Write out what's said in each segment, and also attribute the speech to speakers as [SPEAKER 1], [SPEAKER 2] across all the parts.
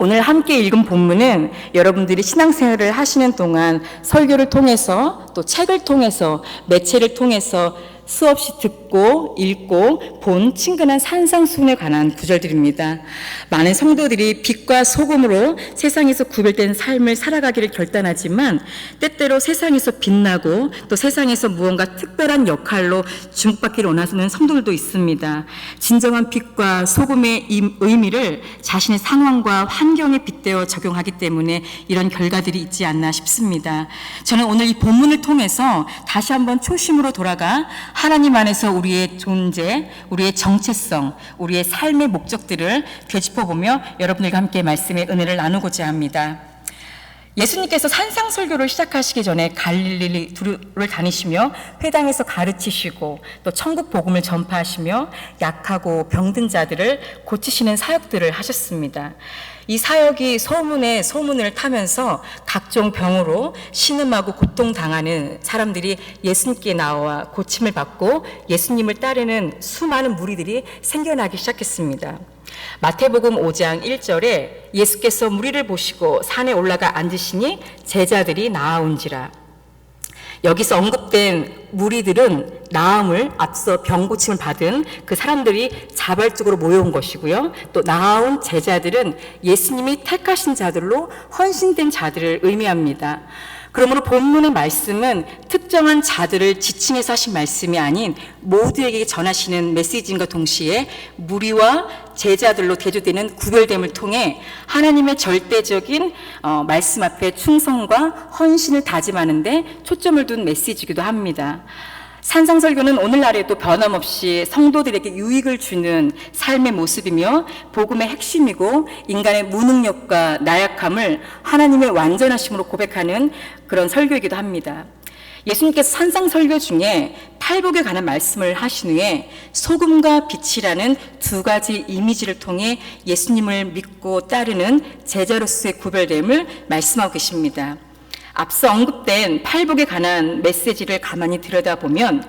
[SPEAKER 1] 오늘 함께 읽은 본문은 여러분들이 신앙생활을 하시는 동안 설교를 통해서 또 책을 통해서 매체를 통해서 수없이 듣고 읽고 본 친근한 산상수훈에 관한 구절들입니다. 많은 성도들이 빛과 소금으로 세상에서 구별된 삶을 살아가기를 결단하지만 때때로 세상에서 빛나고 또 세상에서 무언가 특별한 역할로 주목받기를 원하는 성도들도 있습니다. 진정한 빛과 소금의 의미를 자신의 상황과 환경에 빗대어 적용하기 때문에 이런 결과들이 있지 않나 싶습니다. 저는 오늘 이 본문을 통해서 다시 한번 초심으로 돌아가 하나님 안에서 우리의 존재, 우리의 정체성, 우리의 삶의 목적들을 되짚어보며 여러분들과 함께 말씀의 은혜를 나누고자 합니다. 예수님께서 산상설교를 시작하시기 전에 갈릴리를 다니시며 회당에서 가르치시고 또 천국 복음을 전파하시며 약하고 병든 자들을 고치시는 사역들을 하셨습니다. 이 사역이 소문을 타면서 각종 병으로 신음하고 고통당하는 사람들이 예수님께 나와 고침을 받고 예수님을 따르는 수많은 무리들이 생겨나기 시작했습니다. 마태복음 5장 1절에 예수께서 무리를 보시고 산에 올라가 앉으시니 제자들이 나아온지라. 여기서 언급된 무리들은 나음을 앞서 병 고침을 받은 그 사람들이 자발적으로 모여온 것이고요. 또 나아온 제자들은 예수님이 택하신 자들로 헌신된 자들을 의미합니다. 그러므로 본문의 말씀은 특정한 자들을 지칭해서 하신 말씀이 아닌 모두에게 전하시는 메시지인과 동시에 무리와 제자들로 대조되는 구별됨을 통해 하나님의 절대적인 말씀 앞에 충성과 헌신을 다짐하는데 초점을 둔 메시지이기도 합니다. 산상설교는 오늘날에도 변함없이 성도들에게 유익을 주는 삶의 모습이며 복음의 핵심이고 인간의 무능력과 나약함을 하나님의 완전하심으로 고백하는 그런 설교이기도 합니다. 예수님께서 산상설교 중에 팔복에 관한 말씀을 하신 후에 소금과 빛이라는 두 가지 이미지를 통해 예수님을 믿고 따르는 제자로서의 구별됨을 말씀하고 계십니다. 앞서 언급된 팔복에 관한 메시지를 가만히 들여다보면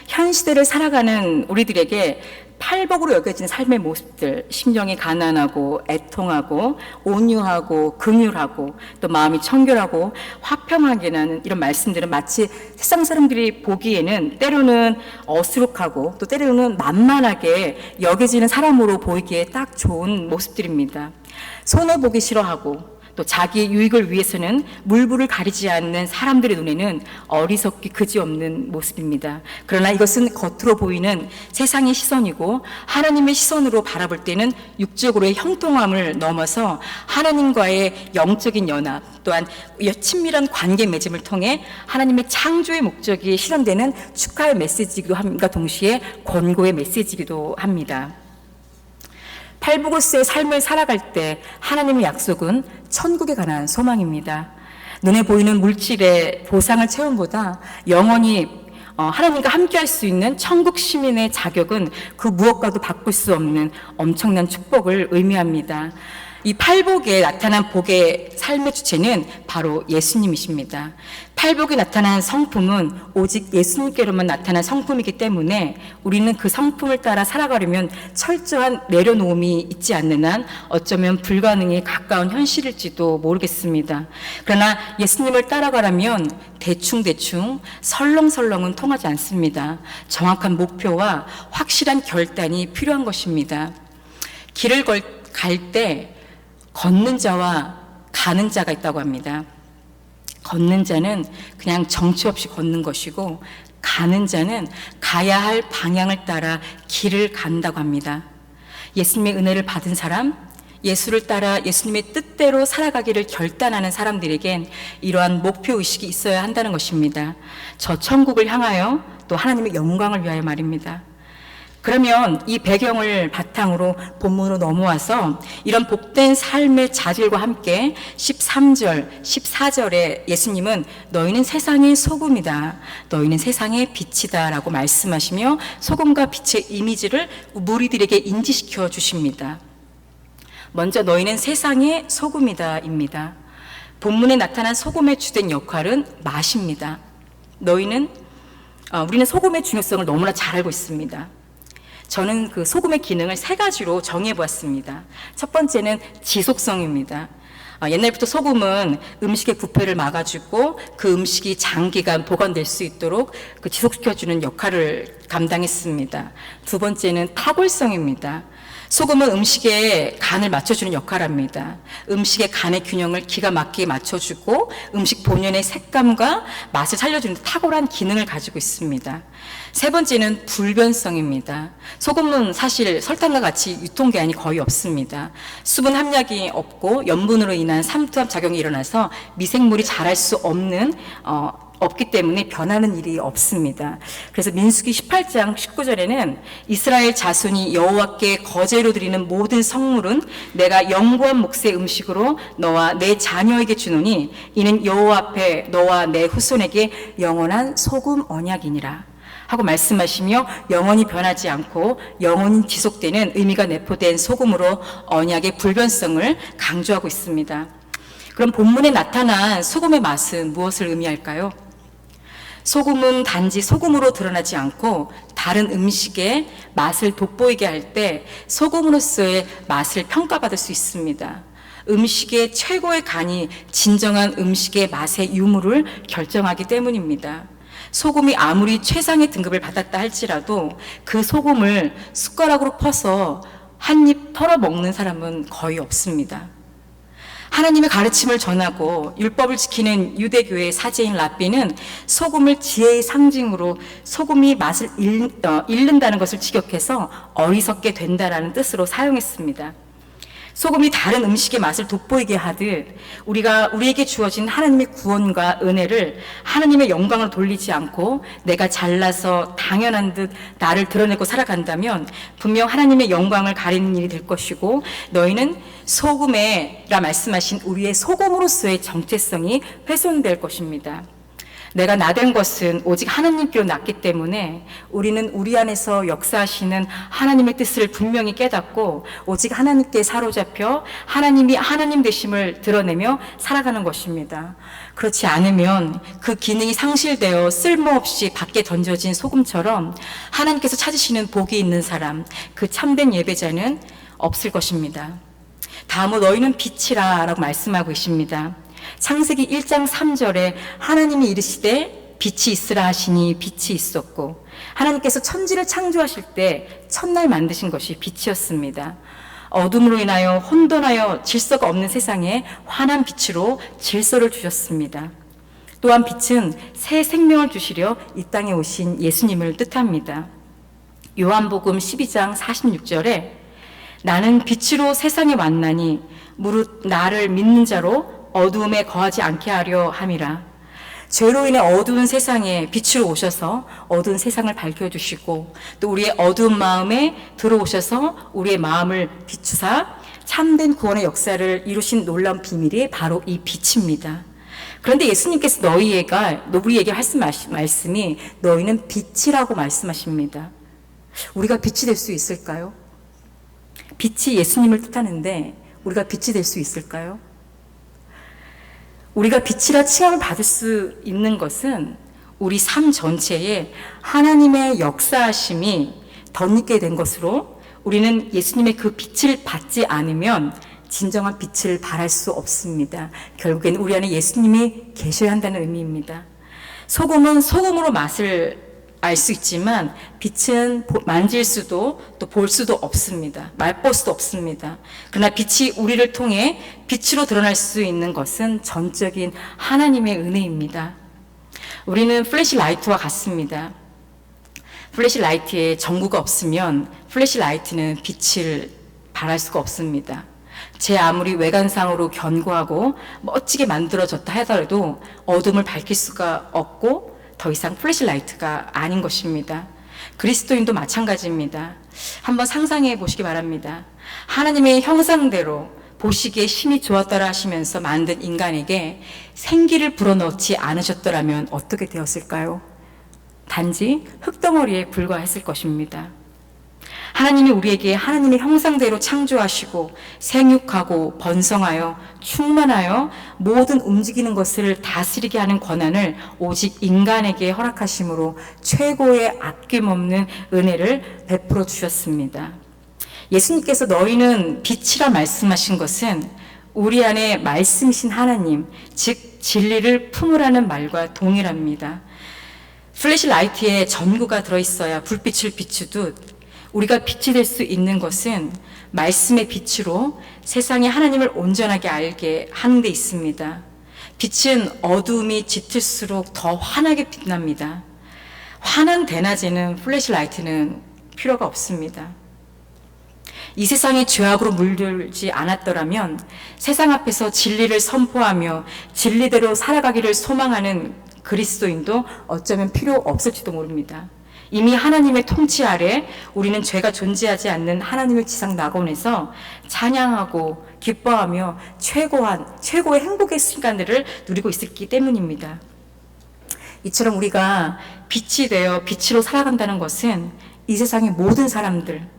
[SPEAKER 1] 현 시대를 살아가는 우리들에게 팔복으로 여겨진 삶의 모습들, 심령이 가난하고 애통하고 온유하고 긍휼하고 또 마음이 청결하고 화평하게라는 이런 말씀들은 마치 세상 사람들이 보기에는 때로는 어수룩하고 또 때로는 만만하게 여겨지는 사람으로 보이기에 딱 좋은 모습들입니다. 손해보기 싫어하고 또 자기 유익을 위해서는 물불을 가리지 않는 사람들의 눈에는 어리석기 그지없는 모습입니다. 그러나 이것은 겉으로 보이는 세상의 시선이고 하나님의 시선으로 바라볼 때는 육적으로의 형통함을 넘어서 하나님과의 영적인 연합 또한 친밀한 관계 맺음을 통해 하나님의 창조의 목적이 실현되는 축하의 메시지이기도 함과 동시에 권고의 메시지이기도 합니다. 팔복으로서의 삶을 살아갈 때 하나님의 약속은 천국에 관한 소망입니다. 눈에 보이는 물질의 보상을 채움보다 영원히 하나님과 함께할 수 있는 천국 시민의 자격은 그 무엇과도 바꿀 수 없는 엄청난 축복을 의미합니다. 이 팔복에 나타난 복의 삶의 주체는 바로 예수님이십니다. 팔복에 나타난 성품은 오직 예수님께로만 나타난 성품이기 때문에 우리는 그 성품을 따라 살아가려면 철저한 내려놓음이 있지 않는 한 어쩌면 불가능에 가까운 현실일지도 모르겠습니다. 그러나 예수님을 따라가려면 대충 설렁설렁은 통하지 않습니다. 정확한 목표와 확실한 결단이 필요한 것입니다. 길을 갈 때 걷는 자와 가는 자가 있다고 합니다. 걷는 자는 그냥 정처 없이 걷는 것이고 가는 자는 가야 할 방향을 따라 길을 간다고 합니다. 예수님의 은혜를 받은 사람, 예수를 따라 예수님의 뜻대로 살아가기를 결단하는 사람들에겐 이러한 목표의식이 있어야 한다는 것입니다. 저 천국을 향하여 또 하나님의 영광을 위하여 말입니다. 그러면 이 배경을 바탕으로 본문으로 넘어와서 이런 복된 삶의 자질과 함께 13절, 14절에 예수님은 너희는 세상의 소금이다. 너희는 세상의 빛이다. 라고 말씀하시며 소금과 빛의 이미지를 무리들에게 인지시켜 주십니다. 먼저 너희는 세상의 소금이다 입니다. 본문에 나타난 소금의 주된 역할은 맛입니다. 우리는 소금의 중요성을 너무나 잘 알고 있습니다. 저는 그 소금의 기능을 세 가지로 정해 보았습니다. 첫 번째는 지속성입니다. 옛날부터 소금은 음식의 부패를 막아주고 그 음식이 장기간 보관될 수 있도록 그 지속시켜주는 역할을 감당했습니다. 두 번째는 탁월성입니다. 소금은 음식의 간을 맞춰주는 역할을 합니다. 음식의 간의 균형을 기가 막히게 맞춰주고 음식 본연의 색감과 맛을 살려주는 탁월한 기능을 가지고 있습니다. 세 번째는 불변성입니다. 소금은 사실 설탕과 같이 유통기한이 거의 없습니다. 수분 함량이 없고 염분으로 인한 삼투압 작용이 일어나서 미생물이 자랄 수 없기 때문에 변하는 일이 없습니다. 그래서 민수기 18장 19절에는 이스라엘 자손이 여호와께 거제로 드리는 모든 성물은 내가 영구한 몫의 음식으로 너와 내 자녀에게 주노니 이는 여호와 앞에 너와 내 후손에게 영원한 소금 언약이니라 하고 말씀하시며 영원히 변하지 않고 영원히 지속되는 의미가 내포된 소금으로 언약의 불변성을 강조하고 있습니다. 그럼 본문에 나타난 소금의 맛은 무엇을 의미할까요? 소금은 단지 소금으로 드러나지 않고 다른 음식의 맛을 돋보이게 할 때 소금으로서의 맛을 평가받을 수 있습니다. 음식의 최고의 간이 진정한 음식의 맛의 유무를 결정하기 때문입니다. 소금이 아무리 최상의 등급을 받았다 할지라도 그 소금을 숟가락으로 퍼서 한 입 털어 먹는 사람은 거의 없습니다. 하나님의 가르침을 전하고 율법을 지키는 유대교의 사제인 랍비는 소금을 지혜의 상징으로 소금이 맛을 잃는다는 것을 직역해서 어리석게 된다라는 뜻으로 사용했습니다. 소금이 다른 음식의 맛을 돋보이게 하듯 우리에게 주어진 하나님의 구원과 은혜를 하나님의 영광을 돌리지 않고 내가 잘나서 당연한 듯 나를 드러내고 살아간다면 분명 하나님의 영광을 가리는 일이 될 것이고 너희는 소금에라 말씀하신 우리의 소금으로서의 정체성이 훼손될 것입니다. 내가 나된 것은 오직 하나님께로 났기 때문에 우리는 우리 안에서 역사하시는 하나님의 뜻을 분명히 깨닫고 오직 하나님께 사로잡혀 하나님이 하나님 되심을 드러내며 살아가는 것입니다. 그렇지 않으면 그 기능이 상실되어 쓸모없이 밖에 던져진 소금처럼 하나님께서 찾으시는 복이 있는 사람, 그 참된 예배자는 없을 것입니다. 다음으로 너희는 빛이라 라고 말씀하고 계십니다. 창세기 1장 3절에 하나님이 이르시되 빛이 있으라 하시니 빛이 있었고 하나님께서 천지를 창조하실 때 첫날 만드신 것이 빛이었습니다. 어둠으로 인하여 혼돈하여 질서가 없는 세상에 환한 빛으로 질서를 주셨습니다. 또한 빛은 새 생명을 주시려 이 땅에 오신 예수님을 뜻합니다. 요한복음 12장 46절에 나는 빛으로 세상에 왔나니 무릇 나를 믿는 자로 어두움에 거하지 않게 하려 함이라. 죄로 인해 어두운 세상에 빛으로 오셔서 어두운 세상을 밝혀주시고 또 우리의 어두운 마음에 들어오셔서 우리의 마음을 비추사 참된 구원의 역사를 이루신 놀라운 비밀이 바로 이 빛입니다. 그런데 예수님께서 우리에게 하신 말씀이 너희는 빛이라고 말씀하십니다. 우리가 빛이 될 수 있을까요? 빛이 예수님을 뜻하는데 우리가 빛이 될 수 있을까요? 우리가 빛이라 칭함을 받을 수 있는 것은 우리 삶 전체에 하나님의 역사하심이 덧입게 된 것으로 우리는 예수님의 그 빛을 받지 않으면 진정한 빛을 발할 수 없습니다. 결국엔 우리 안에 예수님이 계셔야 한다는 의미입니다. 소금은 소금으로 맛을 알 수 있지만 빛은 만질 수도 또 볼 수도 없습니다. 맛볼 수도 없습니다. 그러나 빛이 우리를 통해 빛으로 드러날 수 있는 것은 전적인 하나님의 은혜입니다. 우리는 플래시라이트와 같습니다. 플래시라이트에 전구가 없으면 플래시라이트는 빛을 발할 수가 없습니다. 제 아무리 외관상으로 견고하고 멋지게 만들어졌다 하더라도 어둠을 밝힐 수가 없고 더 이상 플래시라이트가 아닌 것입니다. 그리스도인도 마찬가지입니다. 한번 상상해 보시기 바랍니다. 하나님의 형상대로 보시기에 심히 좋았더라 하시면서 만든 인간에게 생기를 불어넣지 않으셨더라면 어떻게 되었을까요? 단지 흙덩어리에 불과했을 것입니다. 하나님이 우리에게 하나님의 형상대로 창조하시고 생육하고 번성하여 충만하여 모든 움직이는 것을 다스리게 하는 권한을 오직 인간에게 허락하심으로 최고의 아낌없는 은혜를 베풀어 주셨습니다. 예수님께서 너희는 빛이라 말씀하신 것은 우리 안에 말씀이신 하나님, 즉 진리를 품으라는 말과 동일합니다. 플래시라이트에 전구가 들어있어야 불빛을 비추듯 우리가 빛이 될 수 있는 것은 말씀의 빛으로 세상에 하나님을 온전하게 알게 하는 데 있습니다. 빛은 어두움이 짙을수록 더 환하게 빛납니다. 환한 대낮에는 플래시라이트는 필요가 없습니다. 이 세상이 죄악으로 물들지 않았더라면 세상 앞에서 진리를 선포하며 진리대로 살아가기를 소망하는 그리스도인도 어쩌면 필요 없을지도 모릅니다. 이미 하나님의 통치 아래 우리는 죄가 존재하지 않는 하나님의 지상 낙원에서 찬양하고 기뻐하며 최고의 행복의 순간들을 누리고 있었기 때문입니다. 이처럼 우리가 빛이 되어 빛으로 살아간다는 것은 이 세상의 모든 사람들,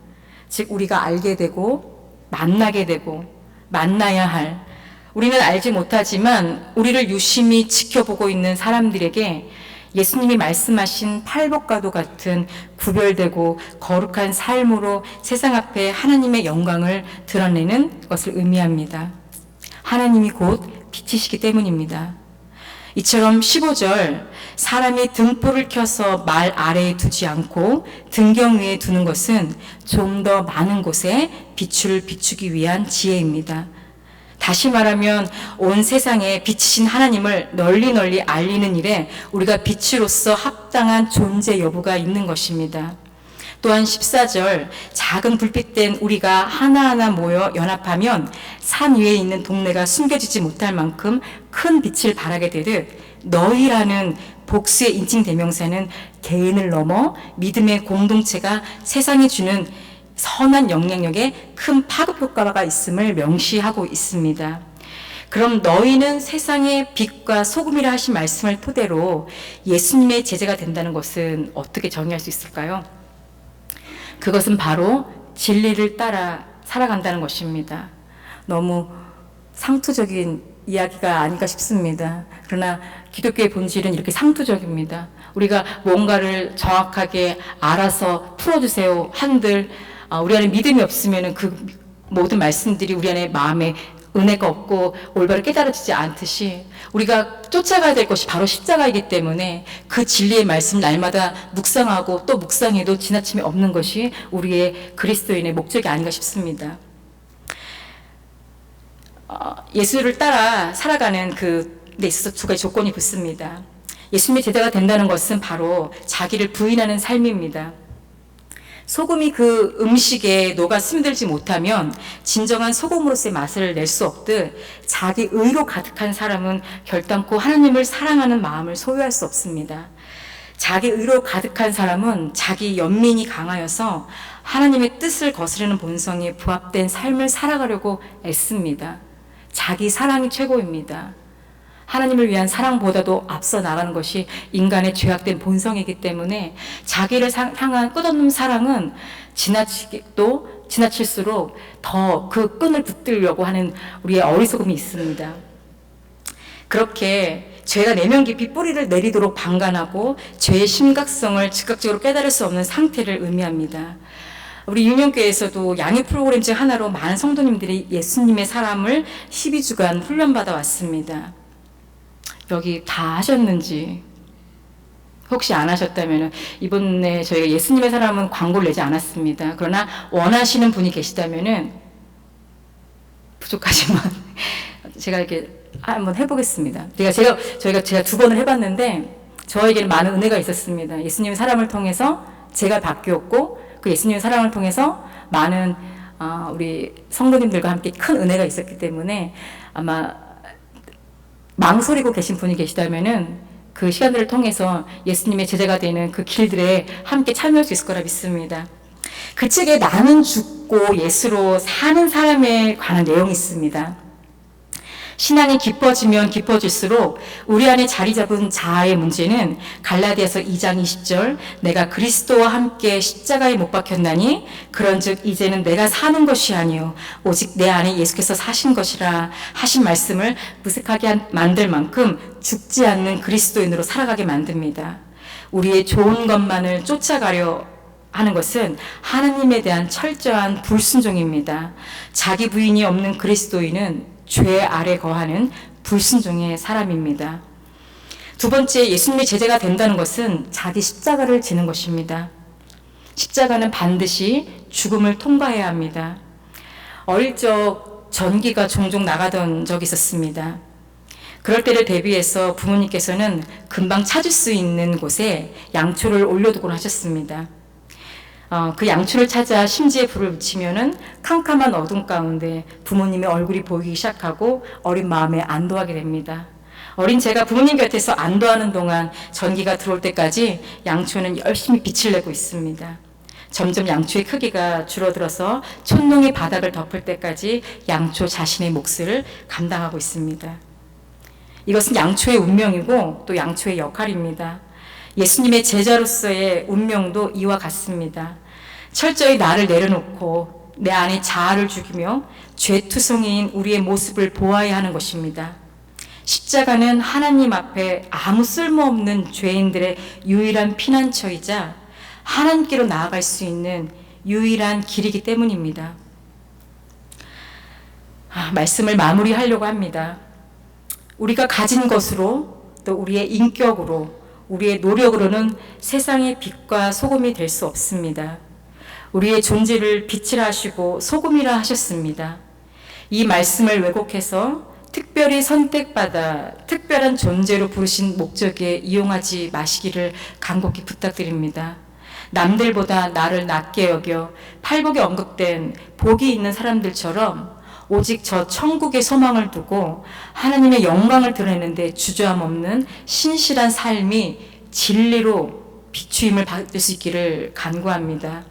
[SPEAKER 1] 즉 우리가 알게 되고 만나게 되고 만나야 할, 우리는 알지 못하지만 우리를 유심히 지켜보고 있는 사람들에게 예수님이 말씀하신 팔복과도 같은 구별되고 거룩한 삶으로 세상 앞에 하나님의 영광을 드러내는 것을 의미합니다. 하나님이 곧 빛이시기 때문입니다. 이처럼 15절, 사람이 등불을 켜서 말 아래에 두지 않고 등경 위에 두는 것은 좀 더 많은 곳에 빛을 비추기 위한 지혜입니다. 다시 말하면 온 세상에 빛이신 하나님을 널리 알리는 일에 우리가 빛으로서 합당한 존재 여부가 있는 것입니다. 또한 14절, 작은 불빛된 우리가 하나하나 모여 연합하면 산 위에 있는 동네가 숨겨지지 못할 만큼 큰 빛을 발하게 되듯 너희라는 복수의 인칭 대명사는 개인을 넘어 믿음의 공동체가 세상에 주는 선한 영향력에 큰 파급 효과가 있음을 명시하고 있습니다. 그럼 너희는 세상의 빛과 소금이라 하신 말씀을 토대로 예수님의 제자가 된다는 것은 어떻게 정의할 수 있을까요? 그것은 바로 진리를 따라 살아간다는 것입니다. 너무 상투적인 이야기가 아닌가 싶습니다. 그러나 기독교의 본질은 이렇게 상투적입니다. 우리가 뭔가를 정확하게 알아서 풀어주세요 한들 우리 안에 믿음이 없으면 그 모든 말씀들이 우리 안에 마음에 은혜가 없고 올바로 깨달아지지 않듯이 우리가 쫓아가야 될 것이 바로 십자가이기 때문에 그 진리의 말씀 날마다 묵상하고 또 묵상해도 지나침이 없는 것이 우리의 그리스도인의 목적이 아닌가 싶습니다. 예수를 따라 살아가는 데 있어서 두 가지 조건이 붙습니다. 예수님의 제자가 된다는 것은 바로 자기를 부인하는 삶입니다. 소금이 그 음식에 녹아 스며들지 못하면 진정한 소금으로서의 맛을 낼 수 없듯 자기 의로 가득한 사람은 결단코 하나님을 사랑하는 마음을 소유할 수 없습니다. 자기 의로 가득한 사람은 자기 연민이 강하여서 하나님의 뜻을 거스르는 본성에 부합된 삶을 살아가려고 애씁니다. 자기 사랑이 최고입니다. 하나님을 위한 사랑보다도 앞서 나가는 것이 인간의 죄악된 본성이기 때문에 자기를 향한 끝없는 사랑은 지나칠수록 더 그 끈을 붙들려고 하는 우리의 어리석음이 있습니다. 그렇게 죄가 내면 깊이 뿌리를 내리도록 방관하고 죄의 심각성을 즉각적으로 깨달을 수 없는 상태를 의미합니다. 우리 유년교회에서도 양육 프로그램 중 하나로 많은 성도님들이 예수님의 사람을 12주간 훈련받아 왔습니다. 여기 다 하셨는지 혹시 안 하셨다면 이번에 저희가 예수님의 사람은 광고를 내지 않았습니다. 그러나 원하시는 분이 계시다면 부족하지만 제가 이렇게 한번 해보겠습니다. 제가 두 번을 해봤는데 저에게는 많은 은혜가 있었습니다. 예수님의 사람을 통해서 제가 바뀌었고 그 예수님의 사랑을 통해서 많은 우리 성도님들과 함께 큰 은혜가 있었기 때문에 아마 망설이고 계신 분이 계시다면은 그 시간들을 통해서 예수님의 제자가 되는 그 길들에 함께 참여할 수 있을 거라 믿습니다. 그 책에 나는 죽고 예수로 사는 사람에 관한 내용이 있습니다. 신앙이 깊어지면 깊어질수록 우리 안에 자리 잡은 자아의 문제는 갈라디아서 2장 20절 내가 그리스도와 함께 십자가에 못 박혔나니 그런즉 이제는 내가 사는 것이 아니요 오직 내 안에 예수께서 사신 것이라 하신 말씀을 무색하게 만들 만큼 죽지 않는 그리스도인으로 살아가게 만듭니다. 우리의 좋은 것만을 쫓아가려 하는 것은 하나님에 대한 철저한 불순종입니다. 자기 부인이 없는 그리스도인은 죄 아래 거하는 불순종의 사람입니다. 두 번째, 예수님의 제자가 된다는 것은 자기 십자가를 지는 것입니다. 십자가는 반드시 죽음을 통과해야 합니다. 어릴 적 전기가 종종 나가던 적이 있었습니다. 그럴 때를 대비해서 부모님께서는 금방 찾을 수 있는 곳에 양초를 올려두곤 하셨습니다. 그 양초를 찾아 심지에 불을 붙이면은 캄캄한 어둠 가운데 부모님의 얼굴이 보이기 시작하고 어린 마음에 안도하게 됩니다. 어린 제가 부모님 곁에서 안도하는 동안 전기가 들어올 때까지 양초는 열심히 빛을 내고 있습니다. 점점 양초의 크기가 줄어들어서 촛농이 바닥을 덮을 때까지 양초 자신의 몫을 감당하고 있습니다. 이것은 양초의 운명이고 또 양초의 역할입니다. 예수님의 제자로서의 운명도 이와 같습니다. 철저히 나를 내려놓고 내 안에 자아를 죽이며 죄투성이인 우리의 모습을 보아야 하는 것입니다. 십자가는 하나님 앞에 아무 쓸모없는 죄인들의 유일한 피난처이자 하나님께로 나아갈 수 있는 유일한 길이기 때문입니다. 말씀을 마무리하려고 합니다. 우리가 가진 것으로 또 우리의 인격으로 우리의 노력으로는 세상의 빛과 소금이 될 수 없습니다. 우리의 존재를 빛이라 하시고 소금이라 하셨습니다. 이 말씀을 왜곡해서 특별히 선택받아 특별한 존재로 부르신 목적에 이용하지 마시기를 간곡히 부탁드립니다. 남들보다 나를 낮게 여겨 팔복에 언급된 복이 있는 사람들처럼 오직 저 천국의 소망을 두고 하나님의 영광을 드러내는데 주저함 없는 신실한 삶이 진리로 비추임을 받을 수 있기를 간구합니다.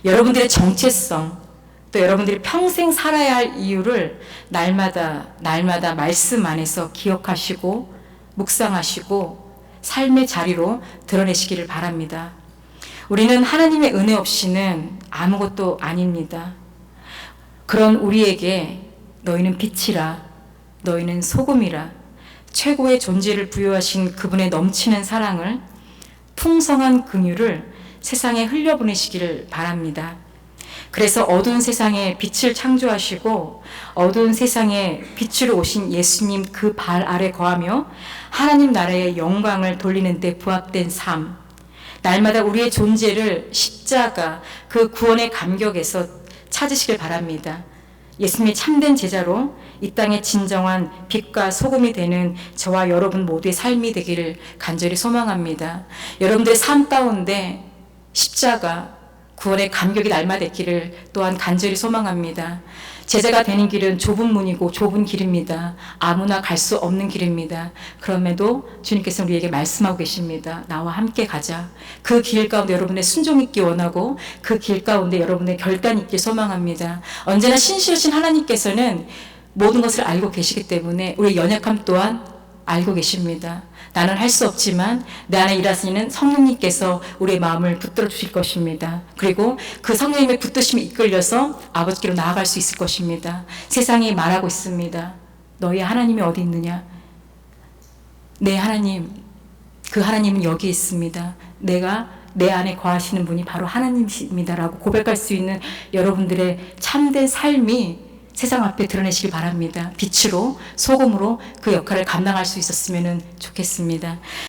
[SPEAKER 1] 여러분들의 정체성, 또 여러분들이 평생 살아야 할 이유를 날마다 말씀 안에서 기억하시고 묵상하시고 삶의 자리로 드러내시기를 바랍니다. 우리는 하나님의 은혜 없이는 아무것도 아닙니다. 그런 우리에게 너희는 빛이라, 너희는 소금이라, 최고의 존재를 부여하신 그분의 넘치는 사랑을, 풍성한 긍휼을 세상에 흘려보내시기를 바랍니다. 그래서 어두운 세상에 빛을 창조하시고 어두운 세상에 빛으로 오신 예수님 그 발 아래 거하며 하나님 나라의 영광을 돌리는 데 부합된 삶, 날마다 우리의 존재를 십자가 그 구원의 감격에서 찾으시길 바랍니다. 예수님의 참된 제자로 이 땅의 진정한 빛과 소금이 되는 저와 여러분 모두의 삶이 되기를 간절히 소망합니다. 여러분들의 삶 가운데 십자가 구원의 감격이 날마다 있기를 또한 간절히 소망합니다. 제자가 되는 길은 좁은 문이고 좁은 길입니다. 아무나 갈 수 없는 길입니다. 그럼에도 주님께서 우리에게 말씀하고 계십니다. 나와 함께 가자. 그 길 가운데 여러분의 순종이 있기 원하고 그 길 가운데 여러분의 결단이 있길 소망합니다. 언제나 신실하신 하나님께서는 모든 것을 알고 계시기 때문에 우리의 연약함 또한 알고 계십니다. 나는 할 수 없지만 내 안에 일하시는 성령님께서 우리의 마음을 붙들어 주실 것입니다. 그리고 그 성령님의 붙드심에 이끌려서 아버지께로 나아갈 수 있을 것입니다. 세상이 말하고 있습니다. 너희 하나님이 어디 있느냐? 내 하나님, 그 하나님은 여기 있습니다. 내가 내 안에 거하시는 분이 바로 하나님이십니다라고 고백할 수 있는 여러분들의 참된 삶이 세상 앞에 드러내시길 바랍니다. 빛으로, 소금으로 그 역할을 감당할 수 있었으면 좋겠습니다.